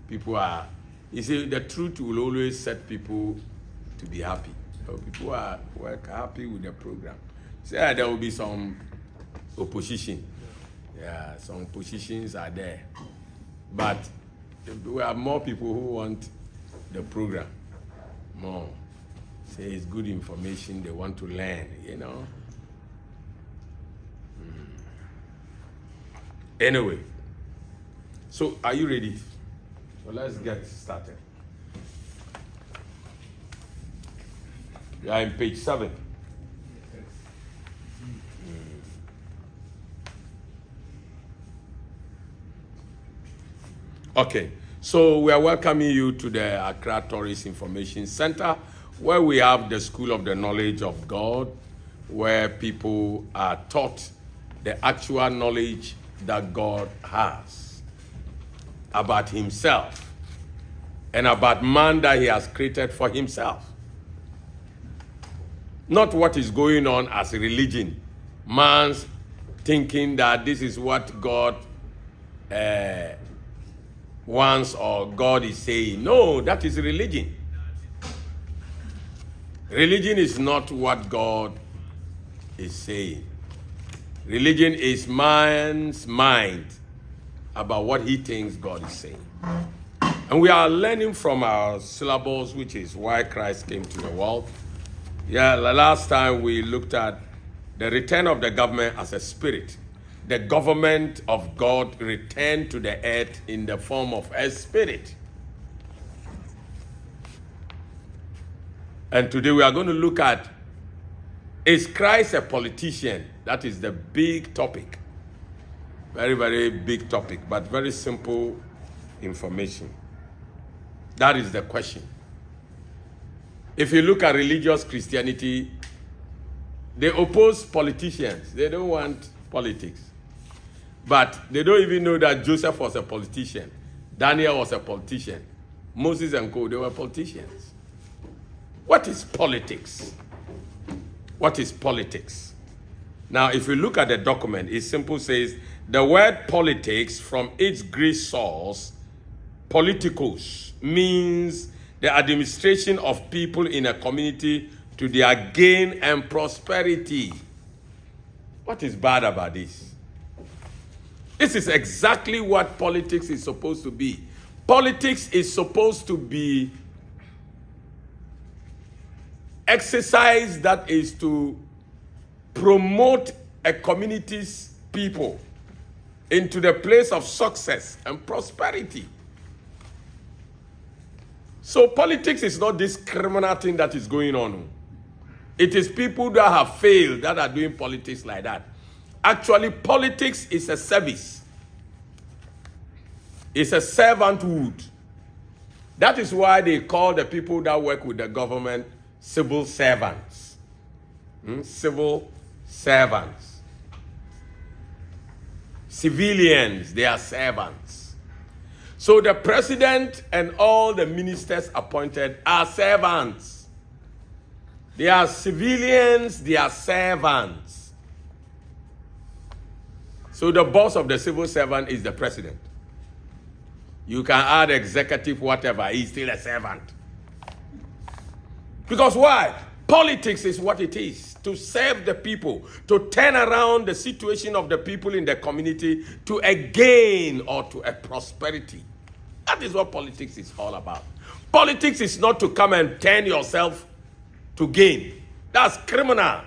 People are, you see, the truth will always set people to be happy. So people are happy with the program. Say there will be some opposition. Yeah, some positions are there. But we have more people who want the program. More. Say it's good information, they want to learn, you know. Anyway, so are you ready? So let's get started. We are in page 7. Okay, so we are welcoming you to the Accra Tourist Information Center, where we have the School of the Knowledge of God, where people are taught the actual knowledge that God has about himself and about man that he has created for himself. Not what is going on as a religion. Man's thinking that this is what God wants or God is saying. No, that is religion. Religion is not what God is saying. Religion is man's mind about what he thinks God is saying. And we are learning from our syllabus, which is why Christ came to the world. Yeah, the last time we looked at the return of the government as a spirit. The government of God returned to the earth in the form of a spirit. And today we are going to look at, is Christ a politician? That is the big topic. Very, very big topic, but very simple information. That is the question. If you look at religious Christianity, they oppose politicians. They don't want politics. But they don't even know that Joseph was a politician. Daniel was a politician. Moses and co, they were politicians. What is politics? What is politics? Now, if you look at the document, it simply says, the word politics from its Greek source, politikos, means the administration of people in a community to their gain and prosperity. What is bad about this? This is exactly what politics is supposed to be. Politics is supposed to be exercise that is to promote a community's people into the place of success and prosperity. So politics is not this criminal thing that is going on. It is people that have failed that are doing politics like that. Actually, politics is a service. It's a servanthood. That is why they call the people that work with the government civil servants. Civil servants. Civilians, they are servants. So the president and all the ministers appointed are servants. They are civilians, they are servants. So the boss of the civil servant is the president. You can add executive, whatever, he's still a servant. Because why? Politics is what it is, to serve the people, to turn around the situation of the people in the community to a gain or to a prosperity. That is what politics is all about. Politics is not to come and turn yourself to gain. That's criminal.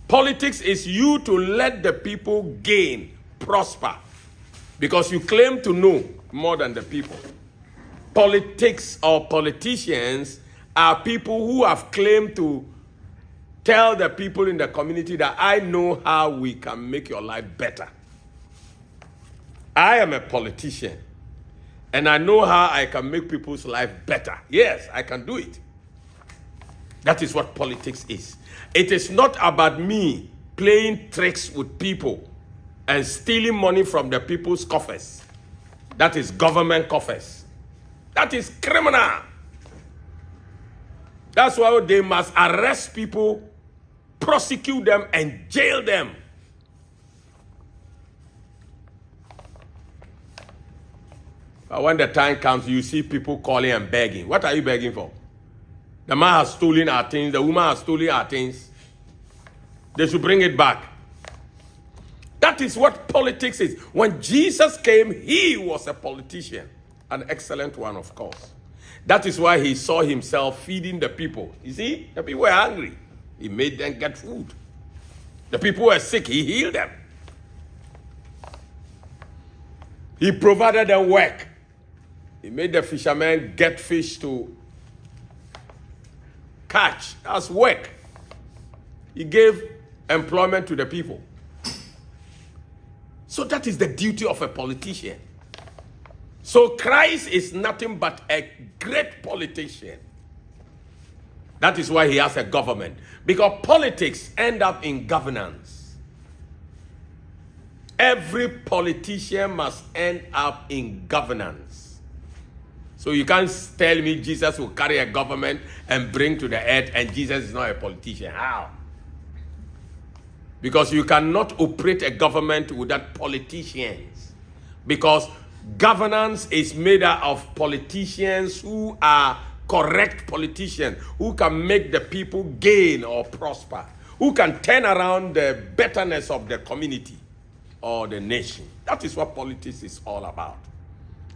Politics is you to let the people gain, prosper, because you claim to know more than the people. Politics or politicians are people who have claimed to tell the people in the community that I know how we can make your life better. I am a politician, and I know how I can make people's life better. Yes, I can do it. That is what politics is. It is not about me playing tricks with people and stealing money from the people's coffers. That is government coffers. That is criminal. That's why they must arrest people, prosecute them, and jail them. But when the time comes, you see people calling and begging. What are you begging for? The man has stolen our things. The woman has stolen our things. They should bring it back. That is what politics is. When Jesus came, he was a politician. An excellent one, of course. That is why he saw himself feeding the people. You see, the people were hungry. He made them get food. The people were sick. He healed them. He provided them work. He made the fishermen get fish to catch. That's work. He gave employment to the people. So that is the duty of a politician. So Christ is nothing but a great politician. That is why he has a government. Because politics end up in governance. Every politician must end up in governance. So you can't tell me Jesus will carry a government and bring to the earth and Jesus is not a politician. How? Because you cannot operate a government without politicians. Because governance is made up of politicians who are correct politicians, who can make the people gain or prosper, who can turn around the betterness of the community or the nation. That is what politics is all about.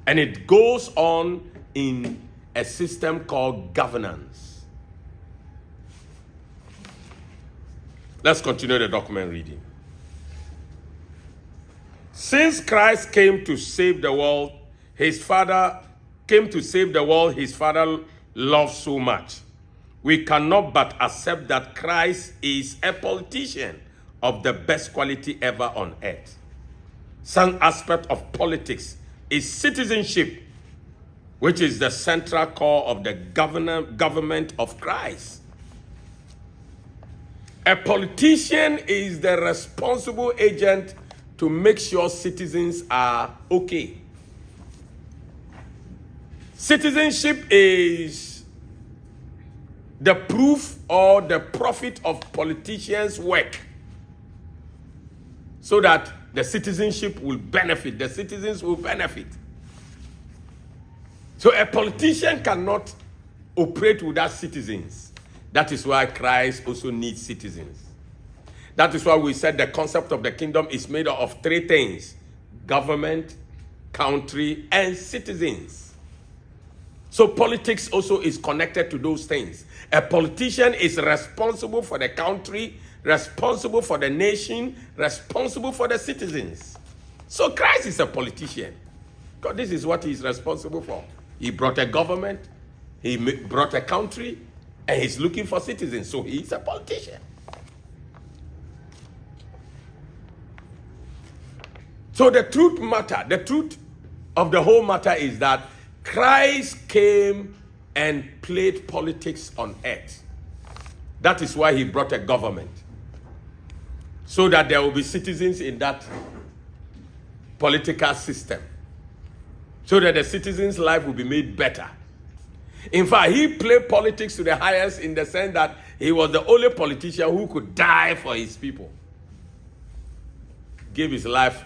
And it goes on in a system called governance. Let's continue the document reading. Since Christ came to save the world, his Father loved so much, we cannot but accept that Christ is a politician of the best quality ever on earth. Some aspect of politics is citizenship, which is the central core of the government of Christ. A politician is the responsible agent to make sure citizens are okay. Citizenship is the proof or the profit of politicians' work, so that the citizenship will benefit, the citizens will benefit. So a politician cannot operate without citizens. That is why Christ also needs citizens. That is why we said the concept of the kingdom is made up of three things: government, country, and citizens. So politics also is connected to those things. A politician is responsible for the country, responsible for the nation, responsible for the citizens. So Christ is a politician, because this is what he is responsible for. He brought a government, he brought a country, and he's looking for citizens. So he is a politician. So the truth of the whole matter is that Christ came and played politics on earth. That is why he brought a government, so that there will be citizens in that political system, so that the citizens' life will be made better. In fact, he played politics to the highest in the sense that he was the only politician who could die for his people. Gave his life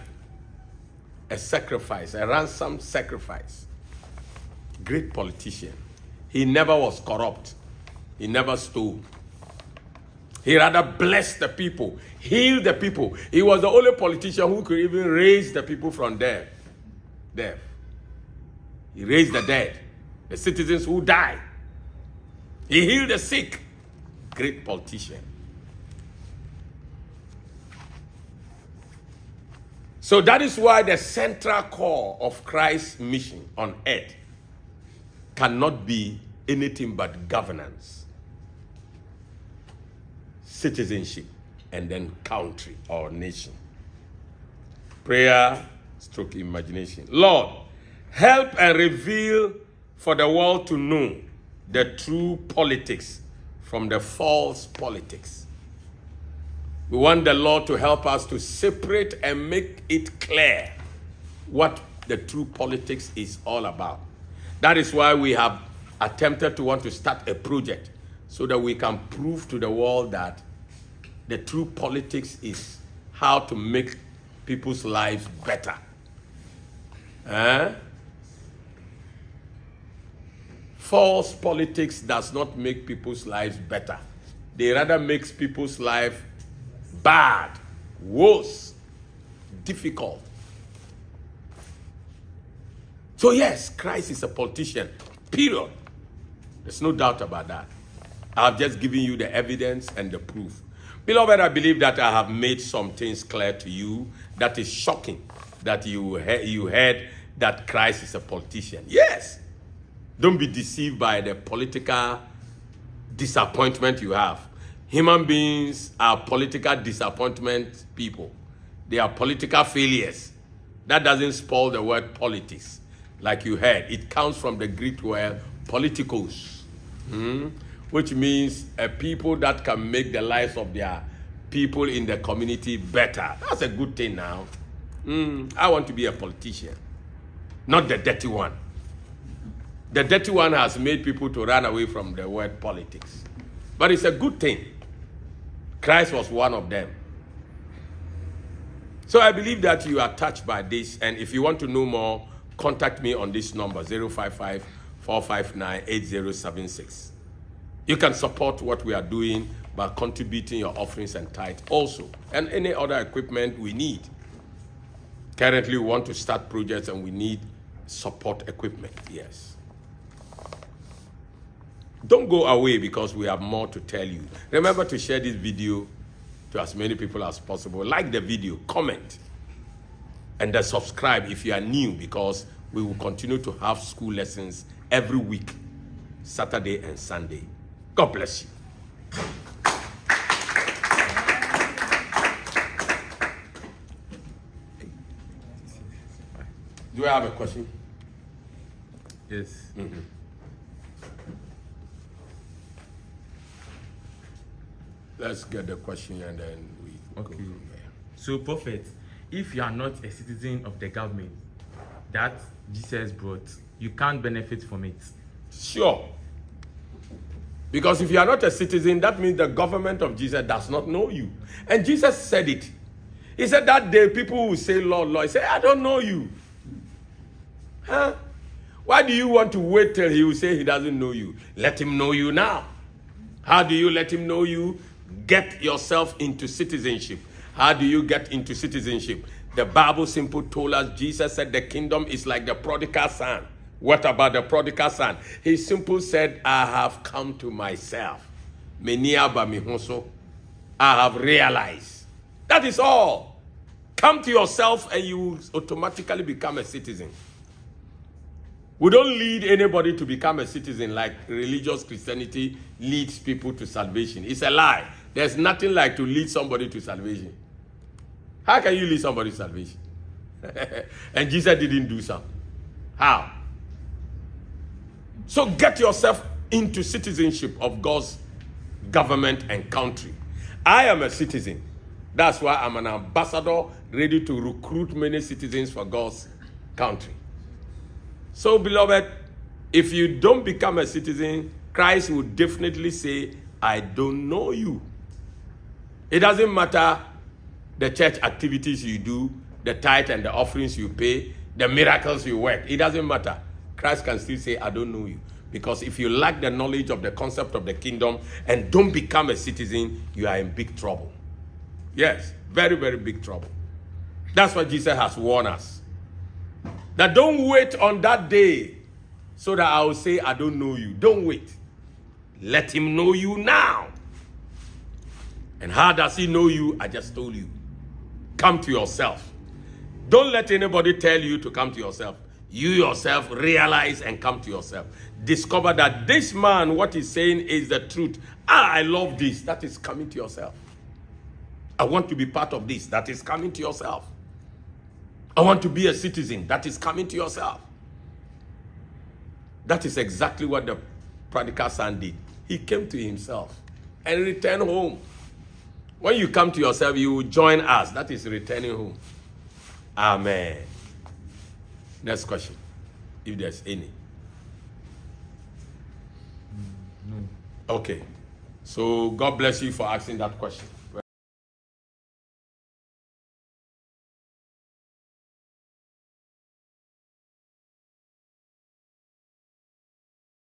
a sacrifice, a ransom sacrifice. Great politician. He never was corrupt. He never stole. He rather blessed the people, healed the people. He was the only politician who could even raise the people from death. He raised the dead, the citizens who died. He healed the sick. Great politician. So that is why the central core of Christ's mission on earth cannot be anything but governance, citizenship, and then country or nation. Prayer / imagination. Lord, help and reveal for the world to know the true politics from the false politics. We want the Lord to help us to separate and make it clear what the true politics is all about. That is why we have attempted to want to start a project, so that we can prove to the world that the true politics is how to make people's lives better. false politics does not make people's lives better. They rather makes people's life bad, worse, difficult. So yes, Christ is a politician, period. There's no doubt about that. I've just given you the evidence and the proof. Beloved, I believe that I have made some things clear to you. That is shocking that you heard that Christ is a politician. Yes. Don't be deceived by the political disappointment you have. Human beings are political disappointment people. They are political failures. That doesn't spoil the word politics. Like you heard, it comes from the Greek word politikos, which means a people that can make the lives of their people in the community better. That's a good thing now. I want to be a politician, not the dirty one. The dirty one has made people to run away from the word politics. But it's a good thing. Christ was one of them. So I believe that you are touched by this. And if you want to know more, contact me on this number, 055-459-8076. You can support what we are doing by contributing your offerings and tithe also. And any other equipment we need. Currently, we want to start projects and we need support equipment. Yes. Don't go away because we have more to tell you. Remember to share this video to as many people as possible. Like the video, comment, and then subscribe if you are new, because we will continue to have school lessons every week, Saturday and Sunday. God bless you. Do I have a question? Yes. Let's get the question and then we Okay. go from there. So, Prophet, if you are not a citizen of the government that Jesus brought, you can't benefit from it. Sure. Because if you are not a citizen, that means the government of Jesus does not know you. And Jesus said it. He said that day people will say, Lord, Lord. He said, I don't know you. Huh? Why do you want to wait till he will say he doesn't know you? Let him know you now. How do you let him know you? Get yourself into citizenship. How do you get into citizenship? The Bible simply told us, Jesus said the kingdom is like the prodigal son. What about the prodigal son? He simply said, I have come to myself. I have realized. That is all. Come to yourself and you will automatically become a citizen. We don't lead anybody to become a citizen like religious Christianity leads people to salvation. It's a lie. There's nothing like to lead somebody to salvation. How can you lead somebody to salvation? And Jesus didn't do so. How? So get yourself into citizenship of God's government and country. I am a citizen. That's why I'm an ambassador ready to recruit many citizens for God's country. So, beloved, if you don't become a citizen, Christ will definitely say, I don't know you. It doesn't matter the church activities you do, the tithe and the offerings you pay, the miracles you work. It doesn't matter. Christ can still say, I don't know you. Because if you lack the knowledge of the concept of the kingdom and don't become a citizen, you are in big trouble. Yes, very, very big trouble. That's what Jesus has warned us. That don't wait on that day so that I will say, I don't know you. Don't wait. Let him know you now. And how does he know you? I just told you. Come to yourself. Don't let anybody tell you to come to yourself. You yourself realize and come to yourself. Discover that this man, what he's saying is the truth. I love this. That is coming to yourself. I want to be part of this. That is coming to yourself. I want to be a citizen. That is coming to yourself. That is exactly what the prodigal son did. He came to himself and returned home. When you come to yourself, you will join us. That is returning home. Amen. Next question, if there's any. No. Okay. So God bless you for asking that question.